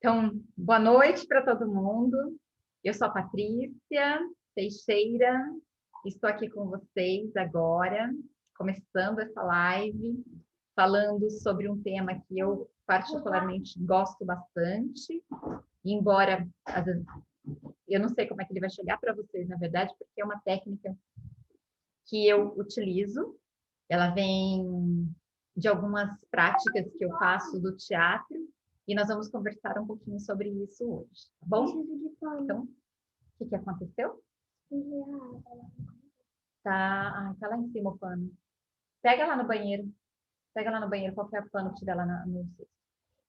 Então, boa noite para todo mundo. Eu sou a Patrícia Teixeira, estou aqui com vocês agora, começando essa live, falando sobre um tema que eu particularmente gosto bastante, embora às vezes, eu não sei como é que ele vai chegar para vocês, na verdade, porque é uma técnica que eu utilizo, ela vem de algumas práticas que eu faço do teatro, e nós vamos conversar um pouquinho sobre isso hoje, tá bom? Então, o que aconteceu? Tá lá em cima o pano. Pega lá no banheiro. Pega lá no banheiro qualquer pano que tiver lá no cesto.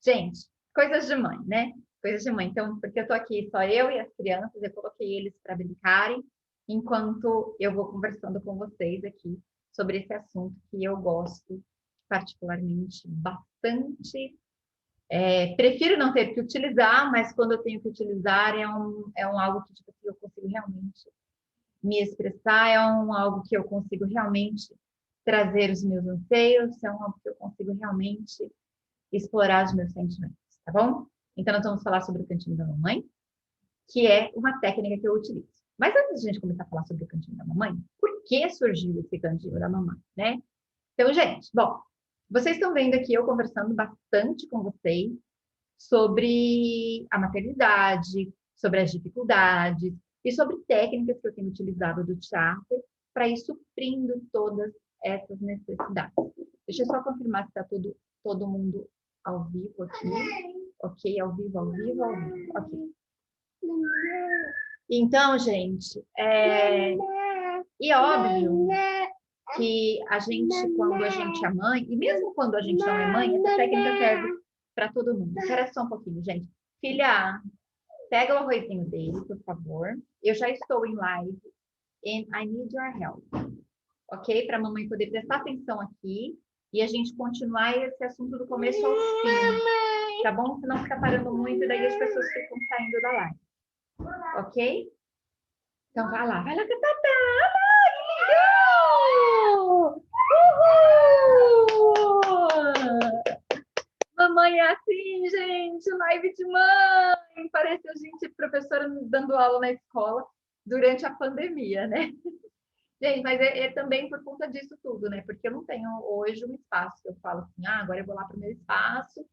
Gente, coisas de mãe, né? Coisas de mãe. Então, porque eu tô aqui só eu e as crianças, eu coloquei eles para brincarem, enquanto eu vou conversando com vocês aqui sobre esse assunto que eu gosto particularmente bastante. Prefiro não ter que utilizar, mas quando eu tenho que utilizar é um algo que tipo, eu consigo realmente me expressar, algo que eu consigo realmente trazer os meus anseios, é algo que eu consigo realmente explorar os meus sentimentos, tá bom? Então, nós vamos falar sobre o cantinho da mamãe, que é uma técnica que eu utilizo. Mas antes de a gente começar a falar sobre o cantinho da mamãe, por que surgiu esse cantinho da mamãe, né? Então, gente, bom, vocês estão vendo aqui eu conversando bastante com vocês sobre a maternidade, sobre as dificuldades e sobre técnicas que eu tenho utilizado do teatro para ir suprindo todas essas necessidades. Deixa eu só confirmar se está todo mundo ao vivo aqui. Ok, ao vivo. Ok. Então, gente, e óbvio que a gente, quando a gente é mãe, e mesmo quando a gente não é mãe, essa técnica serve para todo mundo. Espera só um pouquinho, gente. Filha, pega o arrozinho dele, por favor. Eu já estou em live and I need your help. Ok? Para a mamãe poder prestar atenção aqui e a gente continuar esse assunto do começo ao fim. Tá bom? Senão fica parando muito e daí as pessoas ficam saindo da live. Ok? Então vai lá Catatá! Uhul! Mamãe é assim, gente, live de mãe. Parece a gente, professora, dando aula na escola durante a pandemia, né? Gente, mas é também por conta disso tudo, né? Porque eu não tenho hoje um espaço que eu falo assim, agora eu vou lá para o meu espaço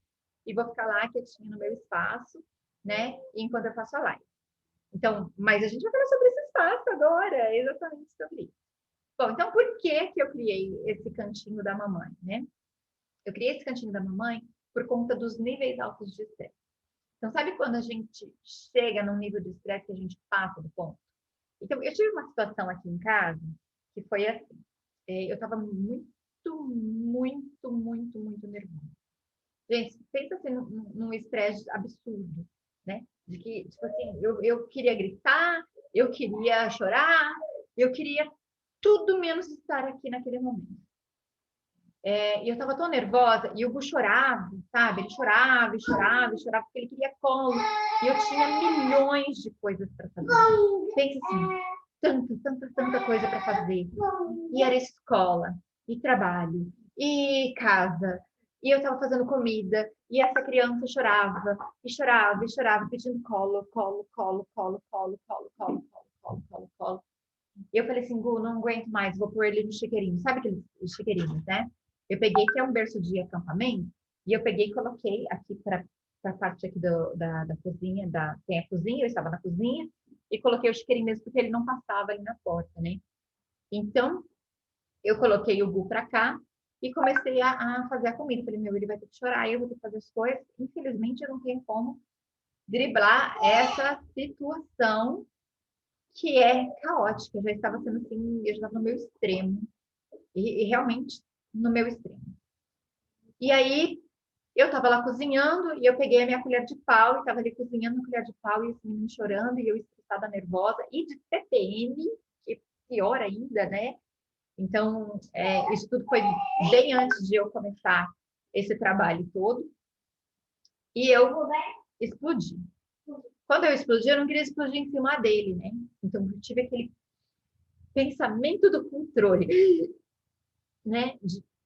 e vou ficar lá quietinho no meu espaço, né? Enquanto eu faço a live. Então, mas a gente vai falar sobre esse espaço agora, exatamente sobre isso. Bom, então por que eu criei esse cantinho da mamãe, né? Eu criei esse cantinho da mamãe por conta dos níveis altos de estresse. Então, sabe quando a gente chega num nível de estresse que a gente passa do ponto? Então, eu tive uma situação aqui em casa que foi assim. Eu estava muito nervosa. Gente, pensa assim num estresse absurdo, né? De que, tipo assim, eu queria gritar, eu queria chorar, eu queria tudo menos estar aqui naquele momento. E eu estava tão nervosa, e o Gu chorava, sabe? Ele chorava, porque ele queria colo. E eu tinha milhões de coisas para fazer. Pensa assim, tanta coisa para fazer. E era escola, e trabalho, e casa. E eu estava fazendo comida, e essa criança chorava, pedindo colo. E eu falei assim, Gu, não aguento mais, vou pôr ele no chiqueirinho. Sabe aqueles chiqueirinhos, né? Eu peguei, que é um berço de acampamento, e eu peguei e coloquei aqui para a parte aqui da cozinha, tem a cozinha, eu estava na cozinha, e coloquei o chiqueirinho mesmo, porque ele não passava ali na porta, né? Então, eu coloquei o Gu para cá, e comecei a fazer a comida. Falei, ele vai ter que chorar, eu vou ter que fazer as coisas. Infelizmente, eu não tenho como driblar essa situação que é caótica. Eu já estava sendo assim, eu já estava no meu extremo. E realmente no meu extremo. E aí, eu estava lá cozinhando e eu peguei a minha colher de pau e estava ali cozinhando a colher de pau e esse menino chorando e eu estressada, nervosa e de TPM, que pior ainda, né? Então, isso tudo foi bem antes de eu começar esse trabalho todo. E eu explodi. Quando eu explodi, eu não queria explodir em cima dele, né? Então, eu tive aquele pensamento do controle, né?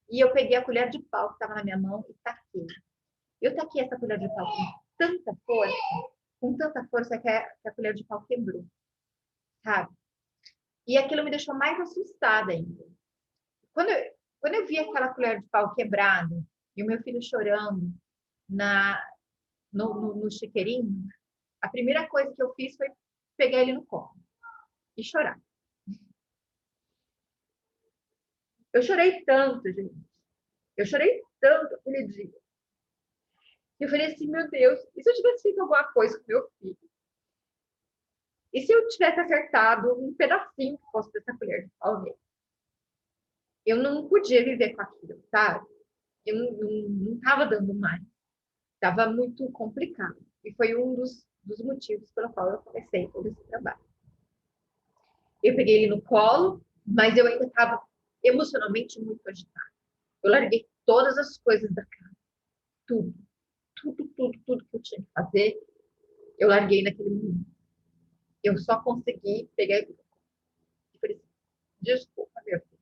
E eu peguei a colher de pau que estava na minha mão e taquei. Eu taquei essa colher de pau com tanta força que a colher de pau quebrou, sabe? E aquilo me deixou mais assustada ainda. Quando eu vi aquela colher de pau quebrada e o meu filho chorando no chiqueirinho, a primeira coisa que eu fiz foi pegar ele no colo e chorar. Eu chorei tanto, gente. Eu chorei tanto aquele dia. Eu falei assim, meu Deus, e se eu tivesse feito alguma coisa com meu filho? E se eu tivesse acertado um pedacinho que fosse dessa colher de pau nele? Eu não podia viver com aquilo, sabe? Eu não estava dando mais. Estava muito complicado. E foi um dos motivos pelo qual eu comecei todo esse trabalho. Eu peguei ele no colo, mas eu ainda estava emocionalmente muito agitada. Eu larguei todas as coisas da casa. Tudo. Tudo que eu tinha que fazer, eu larguei naquele momento. Eu só consegui pegar ele e falei assim, desculpa, meu filho.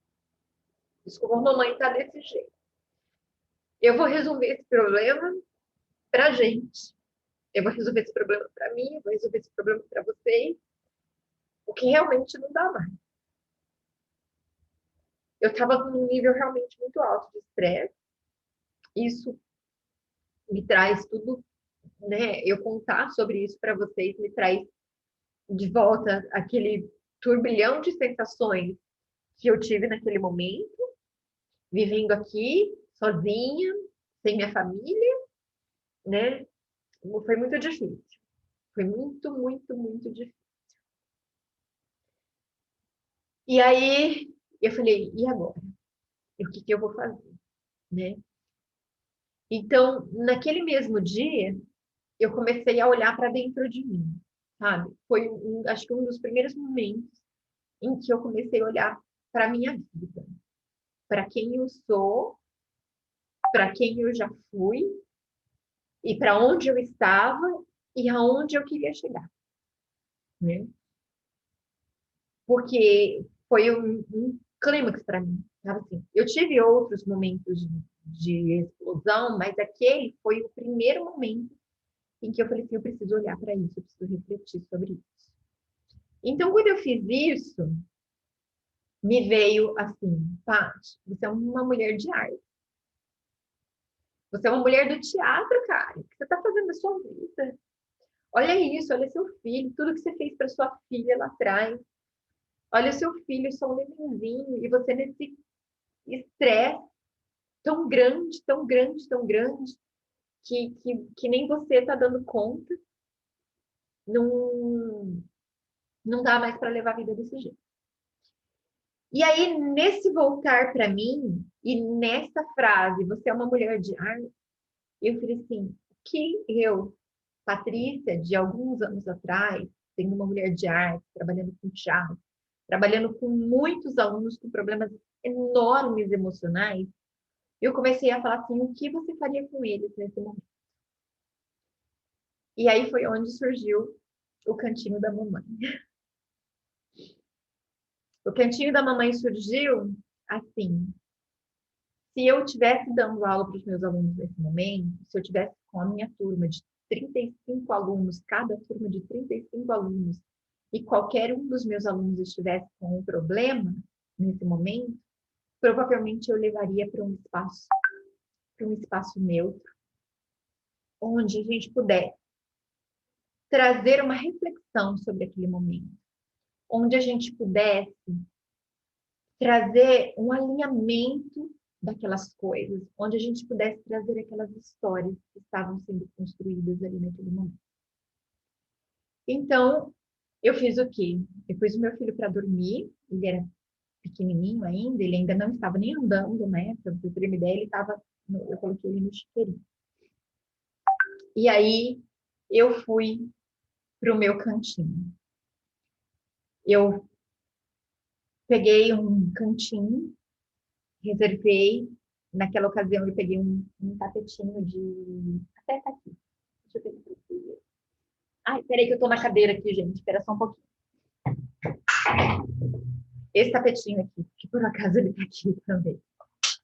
Desculpa, mamãe tá desse jeito. Eu vou resolver esse problema pra gente. Eu vou resolver esse problema pra mim, eu vou resolver esse problema pra vocês. O que realmente não dá mais. Eu estava num nível realmente muito alto de estresse. Isso me traz tudo, né? Eu contar sobre isso para vocês me traz de volta aquele turbilhão de sensações que eu tive naquele momento, vivendo aqui, sozinha, sem minha família, né? Foi muito difícil. Foi muito difícil. E aí eu falei, e agora? E o que eu vou fazer, né? Então, naquele mesmo dia, eu comecei a olhar para dentro de mim, sabe? Foi, acho que um dos primeiros momentos em que eu comecei a olhar para a minha vida, para quem eu sou, para quem eu já fui, e para onde eu estava e aonde eu queria chegar, né? Porque foi um clímax para mim, sabe assim? Eu tive outros momentos de explosão, mas aquele foi o primeiro momento em que eu falei assim, eu preciso olhar para isso, eu preciso refletir sobre isso. Então, quando eu fiz isso, me veio assim, Paty, você é uma mulher de arte. Você é uma mulher do teatro, cara. O que você está fazendo na sua vida? Olha isso, olha seu filho, tudo que você fez para sua filha lá atrás. Olha o seu filho, só um nenenzinho, e você nesse estresse tão grande, que nem você está dando conta. Não, não dá mais para levar a vida desse jeito. E aí, nesse voltar para mim, e nessa frase, você é uma mulher de arte, eu falei assim, que eu, Patrícia, de alguns anos atrás, sendo uma mulher de arte, trabalhando com teatro, trabalhando com muitos alunos com problemas enormes emocionais, eu comecei a falar assim, o que você faria com eles nesse momento? E aí foi onde surgiu o Cantinho da Mamãe. O Cantinho da Mamãe surgiu assim, se eu estivesse dando aula para os meus alunos nesse momento, se eu tivesse com a minha turma de 35 alunos, cada turma de 35 alunos, e qualquer um dos meus alunos estivesse com um problema nesse momento, provavelmente eu levaria para um espaço neutro, onde a gente pudesse trazer uma reflexão sobre aquele momento, onde a gente pudesse trazer um alinhamento daquelas coisas, onde a gente pudesse trazer aquelas histórias que estavam sendo construídas ali naquele momento. Então, eu fiz o quê? Eu pus o meu filho para dormir, ele era pequenininho ainda, ele ainda não estava nem andando, né? Para você ter uma ideia, ele estava, eu coloquei ele no chiqueirinho. E aí, eu fui para o meu cantinho. Eu peguei um cantinho, reservei. Naquela ocasião, eu peguei um tapetinho de. Até tá aqui. Deixa eu ver. Ai, peraí que eu tô na cadeira aqui, gente. Espera só um pouquinho. Esse tapetinho aqui, que por acaso ele tá aqui também.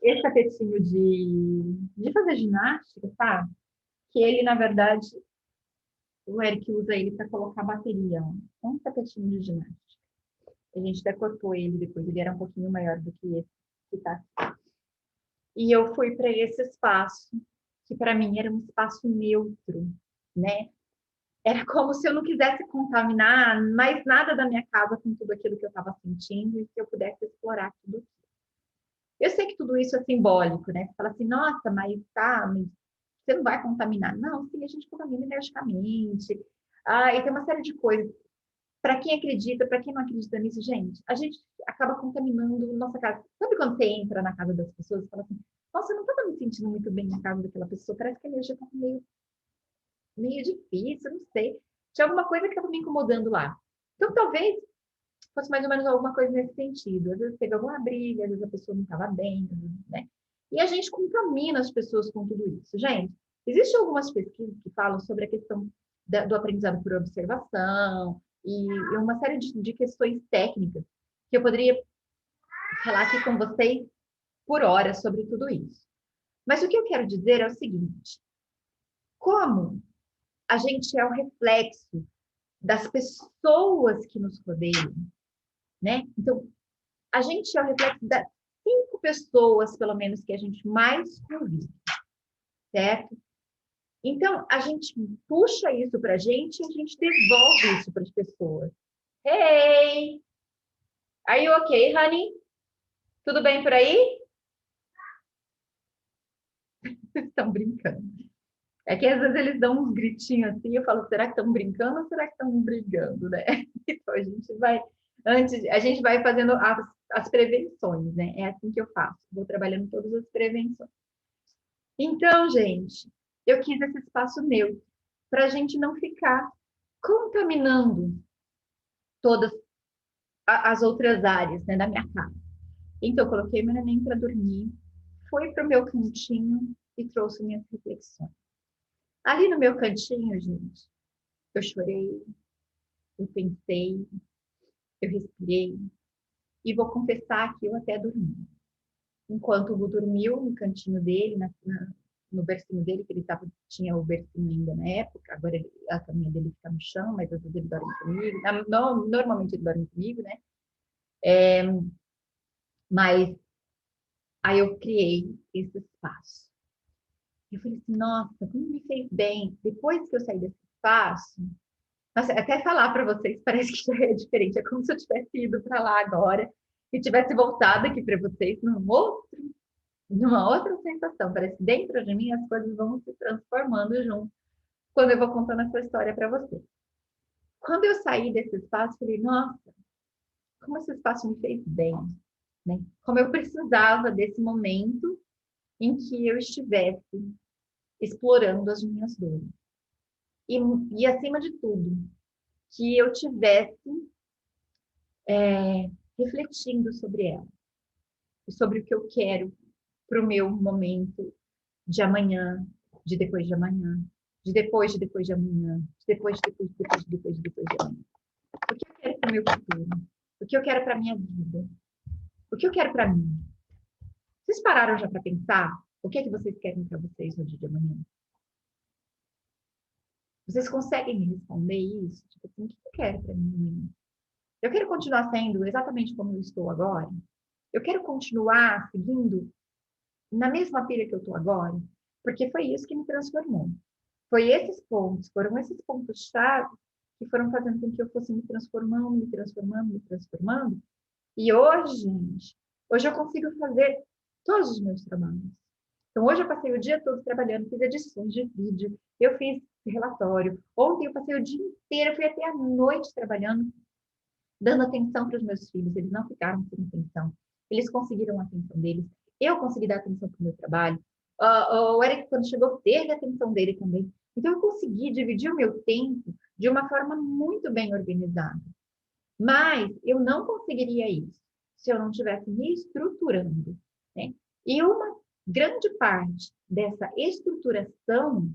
Esse tapetinho de fazer ginástica, sabe? Que ele, na verdade, O Eric usa ele para colocar bateria, ó. Um tapetinho de ginástica. A gente até cortou ele depois, ele era um pouquinho maior do que esse que tá aqui. E eu fui para esse espaço, que para mim era um espaço neutro, né? Era como se eu não quisesse contaminar mais nada da minha casa com tudo aquilo que eu estava sentindo e que eu pudesse explorar tudo. Eu sei que tudo isso é simbólico, né? Você fala assim, nossa, mas tá, mas você não vai contaminar. Não, sim, a gente contamina energeticamente. Ah, e tem uma série de coisas. Para quem acredita, para quem não acredita nisso, gente, a gente acaba contaminando nossa casa. Sabe quando você entra na casa das pessoas e fala assim, nossa, eu não estava me sentindo muito bem na casa daquela pessoa, parece que a energia estava meio difícil, não sei. Tinha alguma coisa que estava me incomodando lá. Então, talvez fosse mais ou menos alguma coisa nesse sentido. Às vezes teve alguma briga, às vezes a pessoa não estava bem, né? E a gente contamina as pessoas com tudo isso. Gente, existem algumas pesquisas que falam sobre a questão do aprendizado por observação e uma série de questões técnicas que eu poderia falar aqui com vocês por horas sobre tudo isso. Mas o que eu quero dizer é o seguinte: como a gente é o reflexo das pessoas que nos rodeiam, né? Então, a gente é o reflexo das 5 pessoas, pelo menos, que a gente mais convive, certo? Então, a gente puxa isso para a gente e a gente devolve isso para as pessoas. Hey! Are you okay, honey? Tudo bem por aí? Estão brincando. É que às vezes eles dão uns gritinhos assim, eu falo, será que estão brincando ou será que estão brigando, né? Então a gente vai fazendo as prevenções, né? É assim que eu faço, vou trabalhando todas as prevenções. Então, gente, eu quis esse espaço neutro, para a gente não ficar contaminando todas as outras áreas, né, da minha casa. Então, eu coloquei meu neném para dormir, fui para o meu cantinho e trouxe minhas reflexões. Ali no meu cantinho, gente, eu chorei, eu pensei, eu respirei e vou confessar que eu até dormi. Enquanto o Gu dormiu no cantinho dele, no bercinho dele, que tinha o bercinho ainda na época, agora a caminha dele fica no chão, mas às vezes ele dorme comigo. Normalmente ele dorme comigo, né? Mas aí eu criei esse espaço. Eu falei assim, nossa, como me fez bem. Depois que eu saí desse espaço, nossa, até falar para vocês parece que já é diferente. É como se eu tivesse ido para lá agora e tivesse voltado aqui para vocês numa outra sensação. Parece que dentro de mim as coisas vão se transformando junto quando eu vou contando essa história para vocês. Quando eu saí desse espaço, falei, nossa, como esse espaço me fez bem, né? Como eu precisava desse momento em que eu estivesse explorando as minhas dores. E acima de tudo, que eu tivesse refletindo sobre ela e sobre o que eu quero para o meu momento de amanhã, de depois de amanhã, de depois de amanhã, de depois de amanhã. O que eu quero para o meu futuro? O que eu quero para a minha vida? O que eu quero para mim? Vocês pararam já para pensar o que é que vocês querem para vocês no dia de amanhã? Vocês conseguem me responder isso? Tipo assim, o que eu quero para mim amanhã? Eu quero continuar sendo exatamente como eu estou agora? Eu quero continuar seguindo na mesma pilha que eu estou agora? Porque foi isso que me transformou. Foram esses pontos-chave que foram fazendo com que eu fosse me transformando, me transformando, me transformando. E hoje, gente, hoje eu consigo fazer todos os meus trabalhos. Então, hoje eu passei o dia todo trabalhando, fiz edições de vídeo, eu fiz relatório. Ontem eu passei o dia inteiro, eu fui até a noite trabalhando, dando atenção para os meus filhos. Eles não ficaram sem atenção. Eles conseguiram a atenção deles. Eu consegui dar atenção para o meu trabalho. O Eric, quando chegou, teve a atenção dele também. Então, eu consegui dividir o meu tempo de uma forma muito bem organizada. Mas eu não conseguiria isso se eu não estivesse me estruturando, né? E uma grande parte dessa estruturação,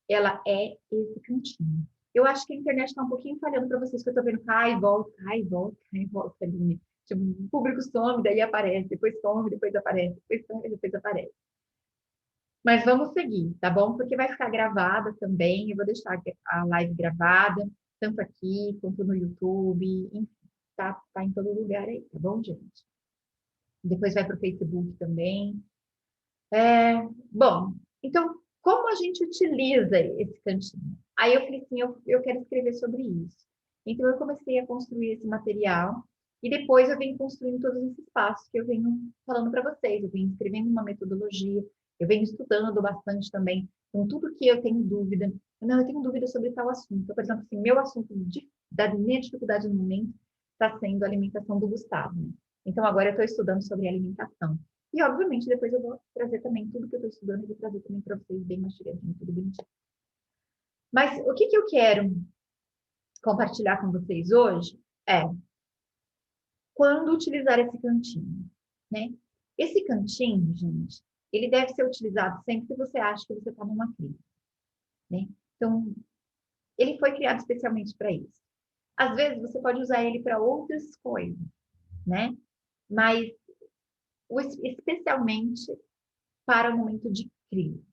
ela é esse cantinho. Eu acho que a internet está um pouquinho falhando para vocês, que eu estou vendo cai, volta, cai, volta, cai, volta ali, né? Tipo, o público some, daí aparece, depois some, depois aparece, depois some, depois aparece. Mas vamos seguir, tá bom? Porque vai ficar gravada também. Eu vou deixar a live gravada, tanto aqui quanto no YouTube. Enfim, tá em todo lugar aí, tá bom, gente? Depois vai para o Facebook também. Bom, então, como a gente utiliza esse cantinho? Aí eu falei assim, eu quero escrever sobre isso. Então, eu comecei a construir esse material e depois eu venho construindo todos esses passos que eu venho falando para vocês. Eu venho escrevendo uma metodologia, eu venho estudando bastante também, com tudo que eu tenho dúvida. Não, eu tenho dúvida sobre tal assunto. Por exemplo, assim, meu assunto da minha dificuldade no momento está sendo a alimentação do Gustavo, né? Então, agora eu estou estudando sobre alimentação. E, obviamente, depois eu vou trazer também tudo que eu estou estudando e vou trazer também para vocês bem mastigadinho, tudo bonitinho. Mas o que eu quero compartilhar com vocês hoje é quando utilizar esse cantinho, né? Esse cantinho, gente, ele deve ser utilizado sempre que você acha que você está numa crise, né? Então, ele foi criado especialmente para isso. Às vezes, você pode usar ele para outras coisas, né? Mas, especialmente para o momento de crise,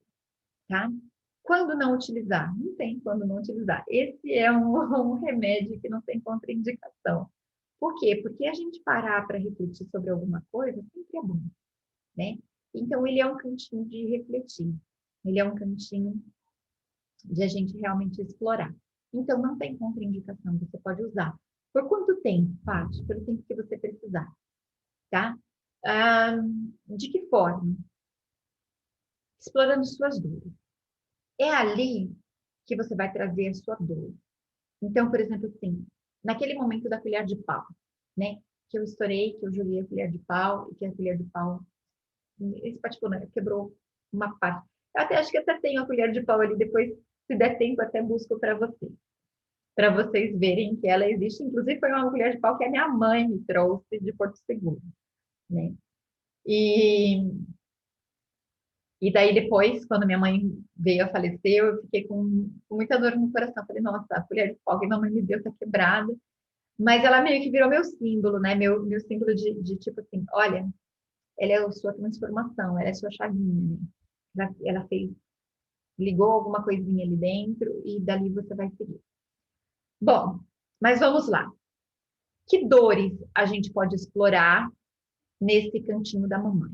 tá? Quando não utilizar? Não tem quando não utilizar. Esse é um remédio que não tem contraindicação. Por quê? Porque a gente parar para refletir sobre alguma coisa sempre é bom, né? Então, ele é um cantinho de refletir. Ele é um cantinho de a gente realmente explorar. Então, não tem contraindicação, você pode usar. Por quanto tempo, Paty? Pelo tempo que você precisar, tá? De que forma? Explorando suas dores. É ali que você vai trazer a sua dor. Então, por exemplo, assim, naquele momento da colher de pau, né? Que eu estourei, que eu joguei a colher de pau e que a colher de pau, esse particular, quebrou uma parte. Eu até acho que até tenho a colher de pau ali, depois, se der tempo, até busco para vocês verem que ela existe. Inclusive, foi uma colher de pau que a minha mãe me trouxe de Porto Seguro, né? E E daí depois, quando minha mãe veio a falecer, eu fiquei com muita dor no coração. Falei, nossa, a colher de pau que minha mãe me deu tá quebrada. Mas ela meio que virou meu símbolo, né? Meu símbolo de tipo assim, olha, ela é a sua transformação, ela é a sua chavinha, né? Ela fez, ligou alguma coisinha ali dentro e dali você vai seguir. Bom, mas vamos lá. Que dores a gente pode explorar nesse cantinho da mamãe?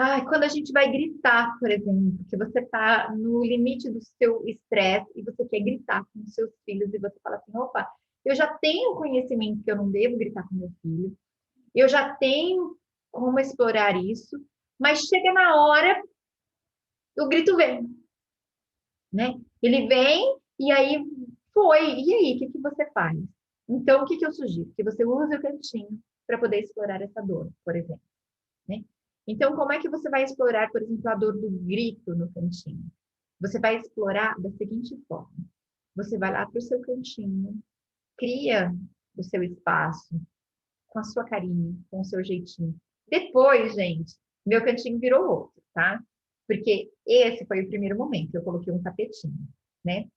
Ai, quando a gente vai gritar, por exemplo, que você está no limite do seu estresse e você quer gritar com os seus filhos e você fala assim, opa, eu já tenho conhecimento que eu não devo gritar com meu filho, eu já tenho como explorar isso, mas chega na hora, o grito vem, né? Ele vem e aí foi. E aí, o que que você faz? Então, o que que eu sugiro? Que você use o cantinho para poder explorar essa dor, por exemplo, né? Então, como é que você vai explorar, por exemplo, a dor do grito no cantinho? Você vai explorar da seguinte forma: você vai lá para o seu cantinho, cria o seu espaço com a sua carinha, com o seu jeitinho. Depois, gente, meu cantinho virou outro, tá? Porque esse foi o primeiro momento, eu coloquei um tapetinho, né?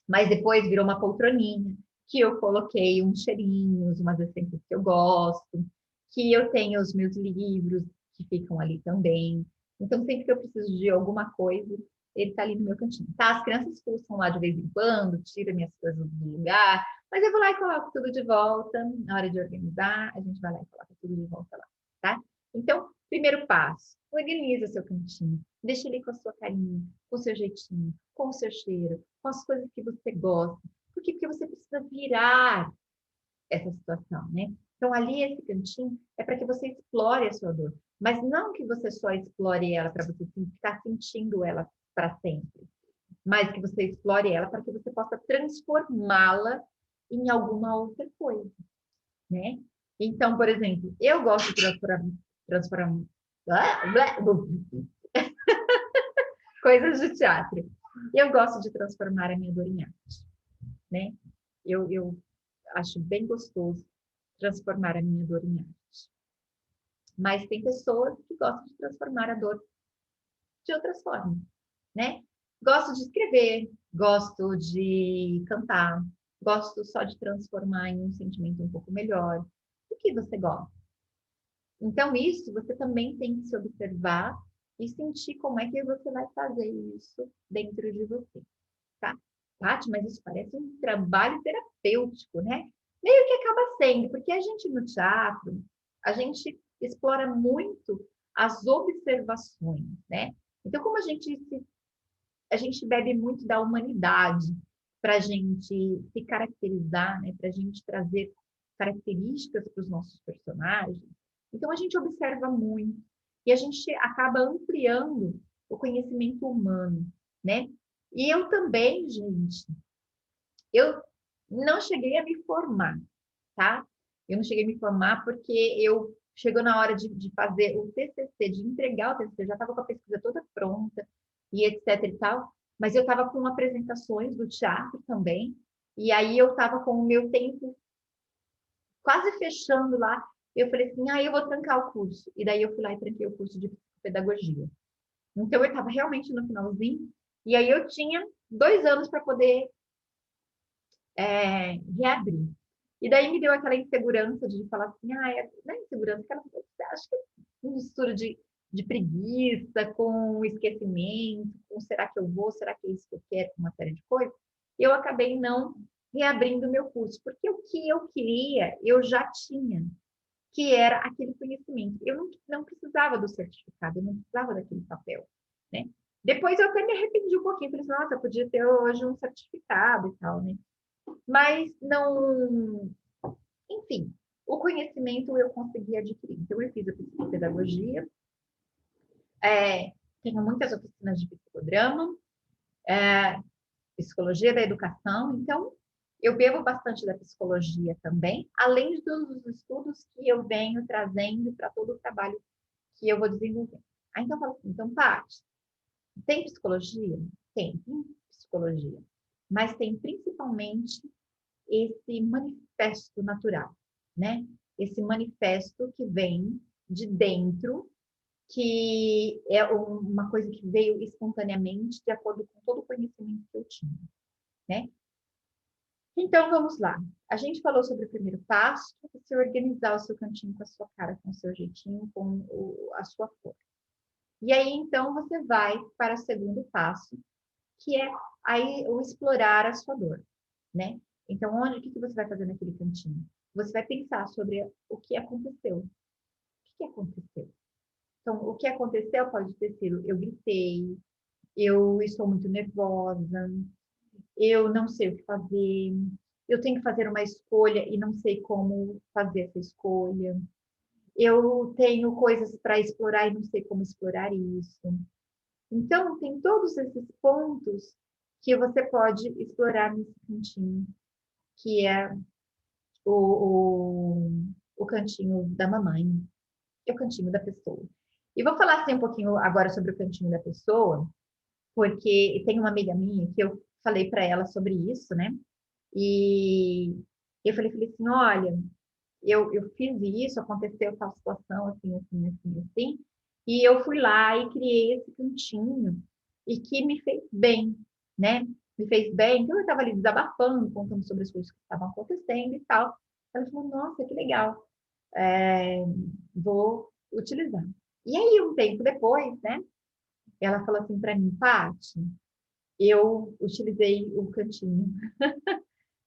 Mas depois virou uma poltroninha, que eu coloquei uns cheirinhos, umas essências que eu gosto, que eu tenho os meus livros que ficam ali também. Então, sempre que eu preciso de alguma coisa, ele está ali no meu cantinho. Tá? As crianças pulsam lá de vez em quando, tiram minhas coisas do lugar, mas eu vou lá e coloco tudo de volta. Na hora de organizar, a gente vai lá e coloca tudo de volta lá, tá? Então, primeiro passo, organiza seu cantinho. Deixa ele com a sua carinha, com o seu jeitinho, com o seu cheiro, com as coisas que você gosta. Por quê? Porque você precisa virar essa situação, né? Então, ali, esse cantinho é para que você explore a sua dor. Mas não que você só explore ela para você ficar sentindo ela para sempre. Mas que você explore ela para que você possa transformá-la em alguma outra coisa, né? Então, por exemplo, eu gosto de transformar coisas de teatro. Eu gosto de transformar a minha dor em arte, né? Eu acho bem gostoso transformar a minha dor em arte. Mas tem pessoas que gostam de transformar a dor de outras formas, né? Gosto de escrever, gosto de cantar, gosto só de transformar em um sentimento um pouco melhor. O que você gosta? Então, isso você também tem que se observar e sentir como é que você vai fazer isso dentro de você, tá? Paty, mas isso parece um trabalho terapêutico, né? Meio que acaba sendo, porque a gente no teatro, a gente explora muito as observações, né? Então, como a gente bebe muito da humanidade para a gente se caracterizar, né? Para a gente trazer características para os nossos personagens. Então, a gente observa muito e a gente acaba ampliando o conhecimento humano, né? E eu também, gente, eu não cheguei a me formar, tá? Eu não cheguei a me formar porque eu chegou na hora de fazer o TCC, de entregar o TCC, já estava com a pesquisa toda pronta e etc e tal, mas eu estava com apresentações do teatro também, e aí eu estava com o meu tempo quase fechando lá. Eu falei assim, eu vou trancar o curso. E daí eu fui lá e tranquei o curso de pedagogia. Então eu estava realmente no finalzinho, e aí eu tinha 2 anos para poder reabrir. E daí me deu aquela insegurança de falar assim, não é insegurança, aquela, acho que um mistura de preguiça com esquecimento, com será que eu vou, será que é isso que eu quero, uma série de coisas. Eu acabei não reabrindo o meu curso, porque o que eu queria, eu já tinha, que era aquele conhecimento. Eu não precisava do certificado, eu não precisava daquele papel, né? Depois eu até me arrependi um pouquinho, falei assim, nossa, eu podia ter hoje um certificado e tal, né? Mas não, enfim, o conhecimento eu consegui adquirir. Então, eu fiz a psicopedagogia, tenho muitas oficinas de psicodrama, psicologia da educação, então eu bebo bastante da psicologia também, além dos estudos que eu venho trazendo para todo o trabalho que eu vou desenvolver. Aí então eu falo assim, então, Paty, tem psicologia? Tem psicologia, mas tem principalmente esse manifesto natural, né? Esse manifesto que vem de dentro, que é uma coisa que veio espontaneamente de acordo com todo o conhecimento que eu tinha, né? Então, vamos lá. A gente falou sobre o primeiro passo, que é você organizar o seu cantinho com a sua cara, com o seu jeitinho, com a sua cor. E aí, então, você vai para o segundo passo, que é aí o explorar a sua dor, né? Então, o que você vai fazer naquele cantinho? Você vai pensar sobre o que aconteceu. O que aconteceu? Então, o que aconteceu pode ter sido, eu gritei, eu estou muito nervosa, eu não sei o que fazer, eu tenho que fazer uma escolha e não sei como fazer essa escolha, eu tenho coisas para explorar e não sei como explorar isso. Então, tem todos esses pontos que você pode explorar nesse cantinho, que é o, o cantinho da mamãe, é o cantinho da pessoa. E vou falar assim um pouquinho agora sobre o cantinho da pessoa, porque tem uma amiga minha que eu falei para ela sobre isso, né? E eu falei assim, olha, eu fiz isso, aconteceu tal situação, assim, assim, assim, assim, e eu fui lá e criei esse cantinho, e que me fez bem, né? Me fez bem, então eu estava ali desabafando, contando sobre as coisas que estavam acontecendo e tal. Ela falou, nossa, que legal, vou utilizar. E aí, um tempo depois, né, ela falou assim para mim, Paty, eu utilizei o cantinho.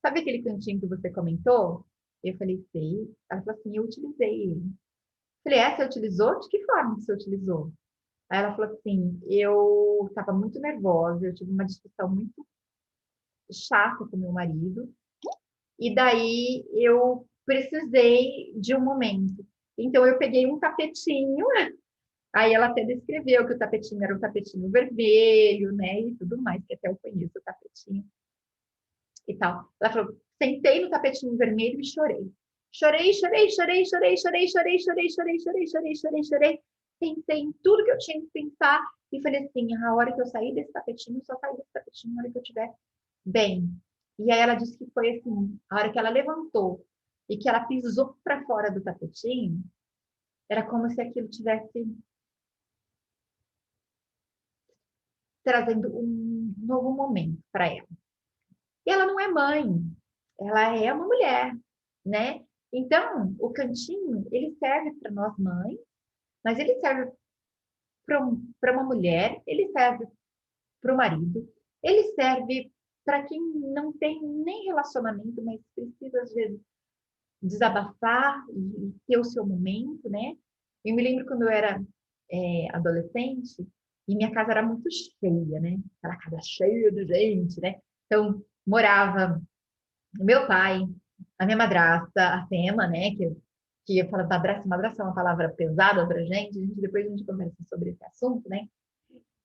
Sabe aquele cantinho que você comentou? Eu falei, sei. Ela falou assim, eu utilizei ele. Falei, você utilizou? De que forma que você utilizou? Aí ela falou assim, eu estava muito nervosa, eu tive uma discussão muito chata com meu marido, e daí eu precisei de um momento. Então eu peguei um tapetinho, aí ela até descreveu que o tapetinho era um tapetinho vermelho, né, e tudo mais, que até eu conheço o tapetinho e tal. Ela falou, sentei no tapetinho vermelho e chorei. Chorei, chorei, chorei, chorei, chorei, chorei, chorei, chorei, chorei, chorei, chorei, chorei. Pensei em tudo que eu tinha que pensar e falei assim, a hora que eu sair desse tapetinho, só sair desse tapetinho na hora que eu estiver bem. E aí ela disse que foi assim, a hora que ela levantou e que ela pisou para fora do tapetinho, era como se aquilo tivesse trazendo um novo momento para ela. E ela não é mãe, ela é uma mulher, né? Então, o cantinho, ele serve para nós mães, mas ele serve para uma mulher, ele serve para o marido, ele serve para quem não tem nem relacionamento, mas precisa, às vezes, desabafar e ter o seu momento, né? Eu me lembro quando eu era adolescente e minha casa era muito cheia, né? Aquela casa cheia de gente, né? Então, morava o meu pai, a minha madrasta, a Fema, né? Que eu falo madrasta, madrasta é uma palavra pesada pra gente, depois a gente conversa sobre esse assunto, né?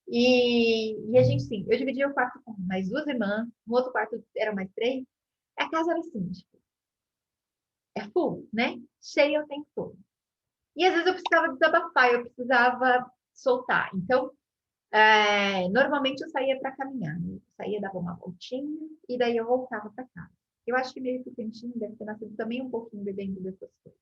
E a gente, sim, eu dividia o quarto com mais duas irmãs, no outro quarto eram mais três, a casa era assim, tipo, é full, né? Cheia o tempo todo. E às vezes eu precisava desabafar, eu precisava soltar. Então, normalmente eu saía para caminhar, né? Eu saía, dava uma voltinha e daí eu voltava para casa. Eu acho que meio que o cantinho deve ter nascido também um pouquinho bebendo dessas coisas.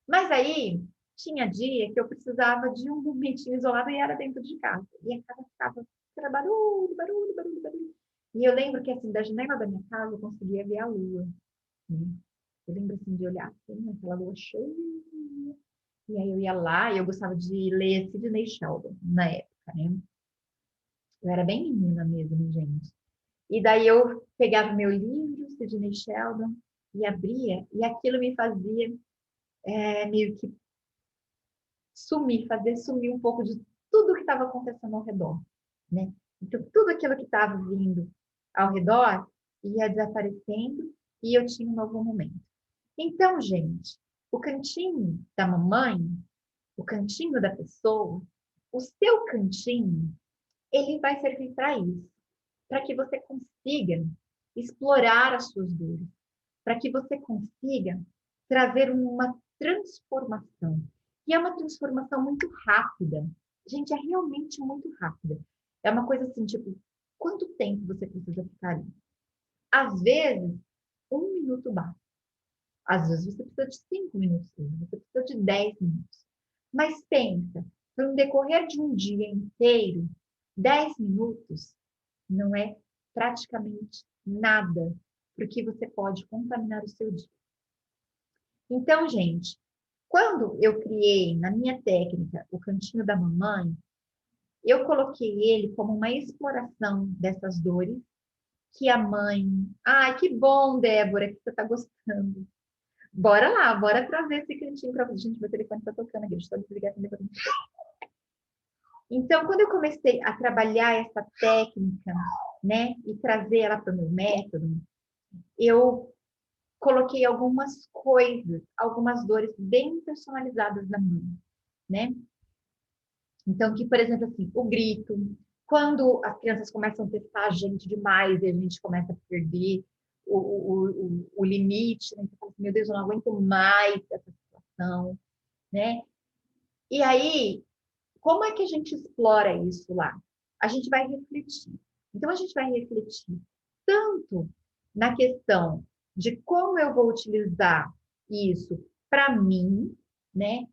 Mas aí tinha dia que eu precisava de um momentinho isolado e era dentro de casa. E a casa ficava era barulho, barulho, barulho, barulho. E eu lembro que assim, da janela da minha casa eu conseguia ver a lua, né? Eu lembro assim de olhar assim, aquela lua cheia. E aí eu ia lá e eu gostava de ler Sidney Sheldon na época, né? Eu era bem menina mesmo, gente. E daí eu pegava meu livro, Sidney Sheldon, e abria, e aquilo me fazia meio que sumir, fazer sumir um pouco de tudo que estava acontecendo ao redor, né? Então, tudo aquilo que estava vindo ao redor ia desaparecendo e eu tinha um novo momento. Então, gente, o cantinho da mamãe, o cantinho da pessoa, o seu cantinho, ele vai servir para isso, para que você consiga explorar as suas dores, para que você consiga trazer uma transformação. E é uma transformação muito rápida. Gente, é realmente muito rápida. É uma coisa assim, tipo, quanto tempo você precisa ficar ali? Às vezes, 1 minuto basta. Às vezes você precisa de 5 minutos, você precisa de 10 minutos. Mas pensa, no decorrer de um dia inteiro, 10 minutos não é praticamente nada, porque você pode contaminar o seu dia. Então, gente, quando eu criei na minha técnica o cantinho da mamãe, eu coloquei ele como uma exploração dessas dores que a mãe. Ai, que bom, Débora, que você está gostando. Bora lá, bora trazer esse cantinho para você. Gente, meu telefone está tocando aqui, deixa eu só desligar o telefone. Então, quando eu comecei a trabalhar essa técnica, né, e trazer ela para o meu método, eu coloquei algumas coisas, algumas dores bem personalizadas na mãe, né? Então, que, por exemplo, assim, o grito, quando as crianças começam a testar a gente demais e a gente começa a perder o limite, né? Você fala assim, meu Deus, eu não aguento mais essa situação, né? E aí, como é que a gente explora isso lá? A gente vai refletir. Então, a gente vai refletir tanto na questão de como eu vou utilizar isso para mim, né?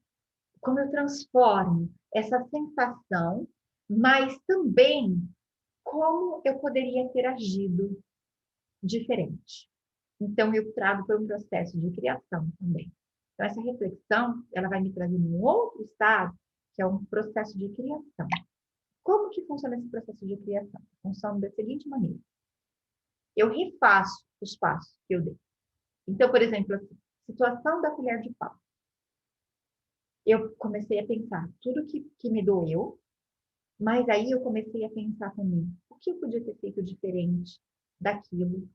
Como eu transformo essa sensação, mas também como eu poderia ter agido diferente. Então, eu trago para um processo de criação também. Então, essa reflexão, ela vai me trazer um outro estado, que é um processo de criação. Como que funciona esse processo de criação? Funciona da seguinte maneira. Eu refaço os passos que eu dei. Então, por exemplo, a situação da colher de pau. Eu comecei a pensar tudo que me doeu, mas aí eu comecei a pensar também, o que eu podia ter feito diferente daquilo,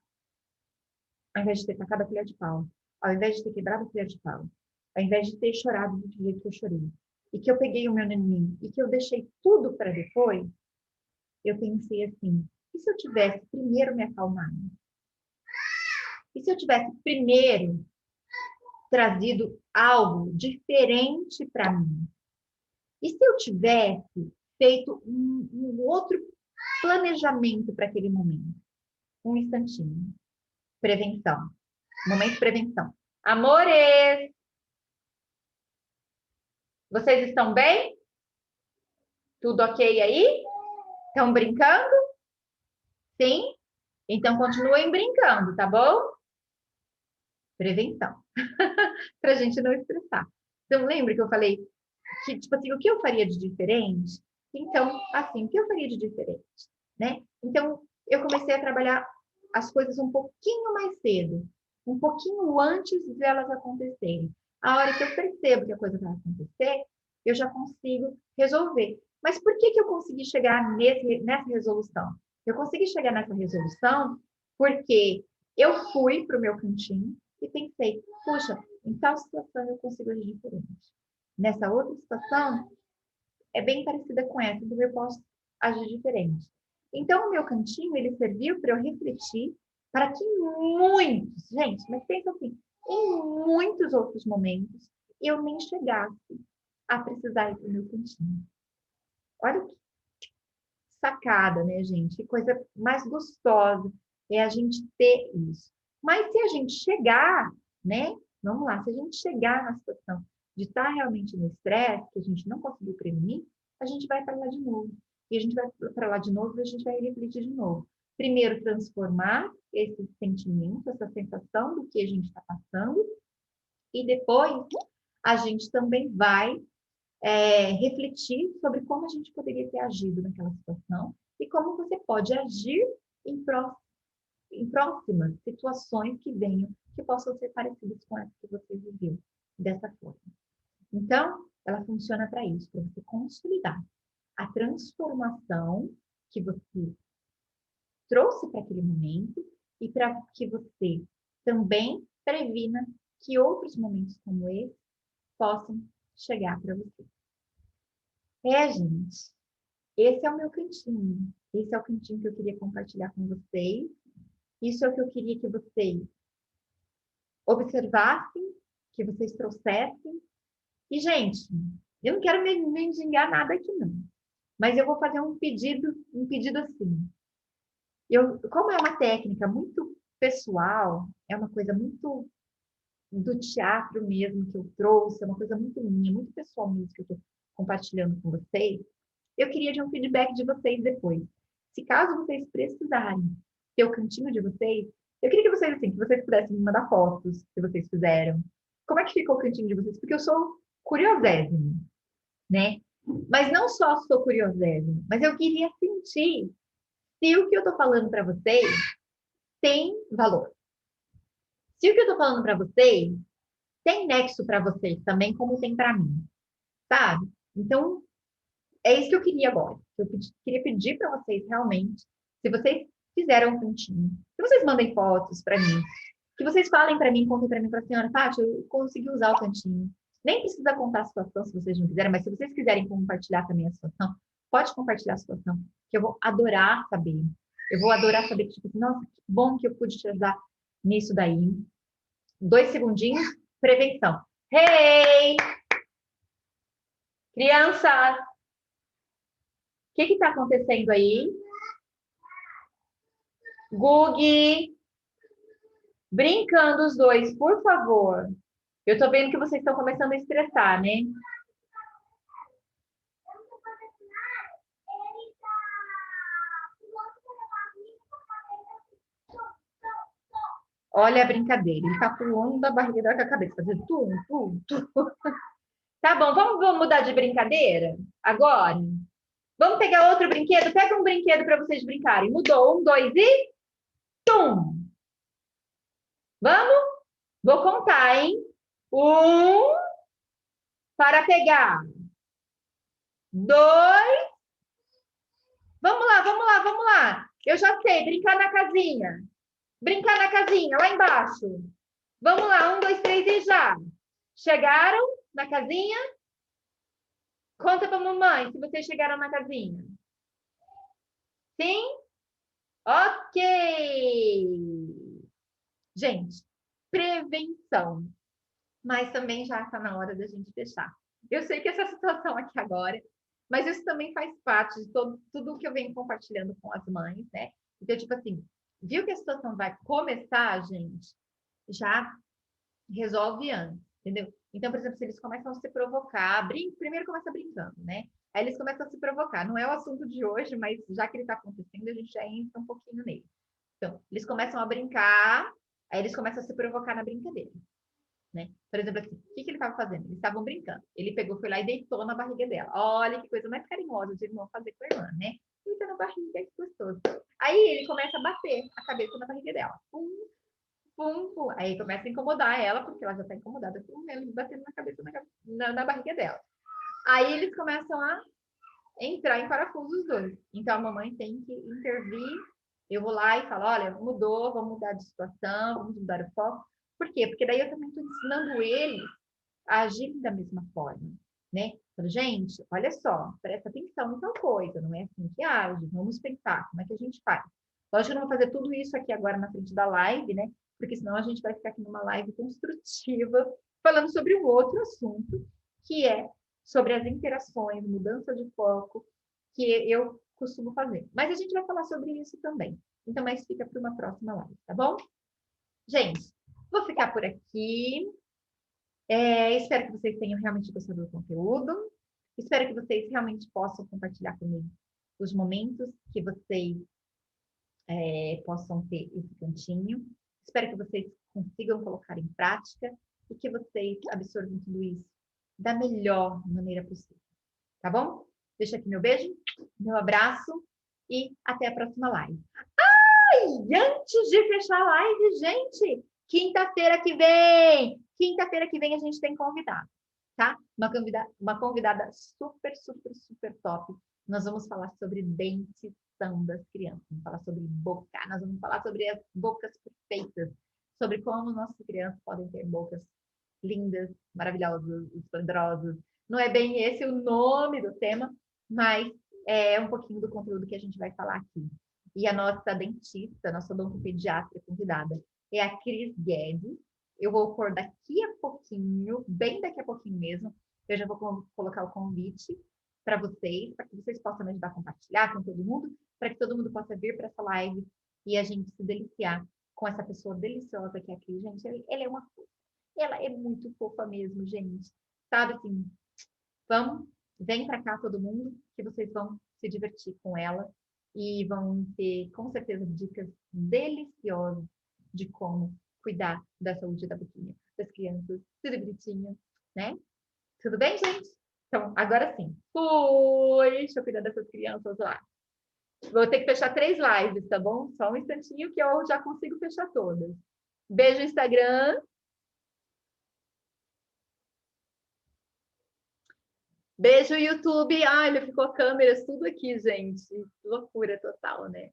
ao invés de ter tacado a colher de pau, ao invés de ter quebrado a colher de pau, ao invés de ter chorado do jeito que eu chorei, e que eu peguei o meu neném, e que eu deixei tudo para depois, eu pensei assim, e se eu tivesse primeiro me acalmado? E se eu tivesse primeiro trazido algo diferente para mim? E se eu tivesse feito um outro planejamento para aquele momento? Um instantinho. Prevenção. Momento de prevenção. Amores, vocês estão bem? Tudo ok aí? Estão brincando? Sim? Então continuem brincando, tá bom? Prevenção. Para a gente não estressar. Então, lembra que eu falei que, tipo assim, o que eu faria de diferente? Então, assim, o que eu faria de diferente, né? Então, eu comecei a trabalhar as coisas um pouquinho mais cedo, um pouquinho antes de elas acontecerem. A hora que eu percebo que a coisa vai acontecer, eu já consigo resolver. Mas por que eu consegui chegar nessa resolução? Eu consegui chegar nessa resolução porque eu fui para o meu cantinho e pensei, puxa, em tal situação eu consigo agir diferente. Nessa outra situação, é bem parecida com essa, então eu posso agir diferente. Então, o meu cantinho, ele serviu para eu refletir para que muitos, gente, mas pensa assim, em muitos outros momentos, eu nem chegasse a precisar ir para o meu cantinho. Olha que sacada, né, gente? Que coisa mais gostosa é a gente ter isso. Mas se a gente chegar, né? Vamos lá, se a gente chegar na situação de estar realmente no estresse, que a gente não conseguiu prevenir, a gente vai para lá de novo. E a gente vai para lá de novo e a gente vai refletir de novo. Primeiro, transformar esse sentimento, essa sensação do que a gente está passando, e depois a gente também vai refletir sobre como a gente poderia ter agido naquela situação e como você pode agir em próximas situações que venham, que possam ser parecidas com essa que você viveu dessa forma. Então, ela funciona para isso, para você consolidar a transformação que você trouxe para aquele momento e para que você também previna que outros momentos como esse possam chegar para você. Gente, esse é o meu cantinho. Esse é o cantinho que eu queria compartilhar com vocês. Isso é o que eu queria que vocês observassem, que vocês trouxessem. E, gente, eu não quero mendigar nada aqui, não. Mas eu vou fazer um pedido assim. Como é uma técnica muito pessoal, é uma coisa muito do teatro mesmo que eu trouxe, é uma coisa muito minha, muito pessoal mesmo que eu estou compartilhando com vocês. Eu queria de um feedback de vocês depois. Se caso vocês precisarem ter o cantinho de vocês, eu queria que vocês, assim, que vocês pudessem me mandar fotos que vocês fizeram. Como é que ficou o cantinho de vocês? Porque eu sou curiosésima, né? Mas não só sou curiosésima, mas eu queria sentir se o que eu estou falando para vocês tem valor. Se o que eu estou falando para vocês tem nexo para vocês também, como tem para mim, sabe? Então, é isso que eu queria agora. Queria pedir para vocês realmente, se vocês fizeram um cantinho, que vocês mandem fotos para mim, que vocês falem para mim, contem para mim, para a senhora, Paty, eu consegui usar o cantinho. Nem precisa contar a situação se vocês não quiserem, mas se vocês quiserem compartilhar também a situação, pode compartilhar a situação, que eu vou adorar saber. Eu vou adorar saber, tipo, nossa, que bom que eu pude te ajudar nisso daí. 2 segundinhos, prevenção. Hey! Crianças! O que está acontecendo aí? Gugi, brincando os dois, por favor. Eu tô vendo que vocês estão começando a estressar, né? Olha a brincadeira. Ele tá pulando da barriga com a cabeça, fazendo tum. Tá bom, vamos mudar de brincadeira agora? Vamos pegar outro brinquedo? Pega um brinquedo para vocês brincarem. Mudou. 1, 2 e tum! Vamos? Vou contar, hein? 1, para pegar. 2. Vamos lá. Eu já sei, brincar na casinha. Brincar na casinha, lá embaixo. Vamos lá, 1, 2, 3 e já. Chegaram na casinha? Conta pra mamãe se vocês chegaram na casinha. Sim? Ok. Gente, prevenção. Mas também já está na hora da gente fechar. Eu sei que essa situação aqui agora, mas isso também faz parte de tudo que eu venho compartilhando com as mães, né? Então, tipo assim, viu que a situação vai começar, gente? Já resolve antes, entendeu? Então, por exemplo, se eles começam a se provocar, primeiro começa brincando, né? Aí eles começam a se provocar. Não é o assunto de hoje, mas já que ele está acontecendo, a gente já entra um pouquinho nele. Então, eles começam a brincar, aí eles começam a se provocar na brincadeira, né? Por exemplo, assim, que ele estava fazendo? Eles estavam brincando. Ele pegou, foi lá e deitou na barriga dela. Olha que coisa mais carinhosa de irmão fazer com a irmã, né? Deita na barriga, que gostoso. Aí ele começa a bater a cabeça na barriga dela. Pum, pum, pum. Aí começa a incomodar ela, porque ela já está incomodada com ele batendo na cabeça na barriga dela. Aí eles começam a entrar em parafuso os dois. Então a mamãe tem que intervir. Eu vou lá e falo, olha, mudou, vamos mudar de situação, vamos mudar o foco. Por quê? Porque daí eu também estou ensinando eles a agirem da mesma forma, né? Falo, gente, olha só, presta atenção em tal coisa, não é assim que age, vamos pensar, como é que a gente faz? Lógico que eu não vou fazer tudo isso aqui agora na frente da live, né? Porque senão a gente vai ficar aqui numa live construtiva, falando sobre um outro assunto, que é sobre as interações, mudança de foco, que eu costumo fazer. Mas a gente vai falar sobre isso também. Então, mas fica para uma próxima live, tá bom? Gente, vou ficar por aqui. Espero que vocês tenham realmente gostado do conteúdo. Espero que vocês realmente possam compartilhar comigo os momentos que vocês possam ter esse cantinho. Espero que vocês consigam colocar em prática e que vocês absorvam tudo isso da melhor maneira possível. Tá bom? Deixa aqui meu beijo, meu abraço e até a próxima live. E antes de fechar a live, gente, quinta-feira que vem a gente tem convidado, tá? Uma convidada super, super, super top. Nós vamos falar sobre dentição das crianças, vamos falar sobre boca, nós vamos falar sobre as bocas perfeitas, sobre como nossas crianças podem ter bocas lindas, maravilhosas, esplendorosas. Não é bem esse o nome do tema, mas é um pouquinho do conteúdo que a gente vai falar aqui. E a nossa dentista, nossa odontopediatra convidada é a Cris Guedes. Eu vou pôr daqui a pouquinho, bem daqui a pouquinho mesmo, eu já vou colocar o convite para que vocês possam me ajudar a compartilhar com todo mundo, para que todo mundo possa vir para essa live e a gente se deliciar com essa pessoa deliciosa que é a Cris. Gente, ela é muito fofa mesmo, gente. Sabe assim, vem para cá todo mundo, que vocês vão se divertir com ela e vão ter, com certeza, dicas deliciosas de como cuidar da saúde da boquinha das crianças, tudo bonitinho, né? Tudo bem, gente? Então, agora sim. Fui! Deixa eu cuidar dessas crianças lá. Vou ter que fechar 3 lives, tá bom? Só um instantinho que eu já consigo fechar todas. Beijo, Instagram. Beijo, YouTube. Ai, ele ficou câmeras tudo aqui, gente. Loucura total, né?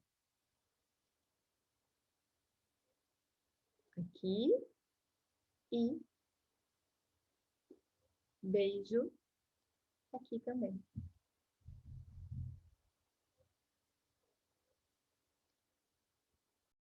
Aqui e beijo aqui também.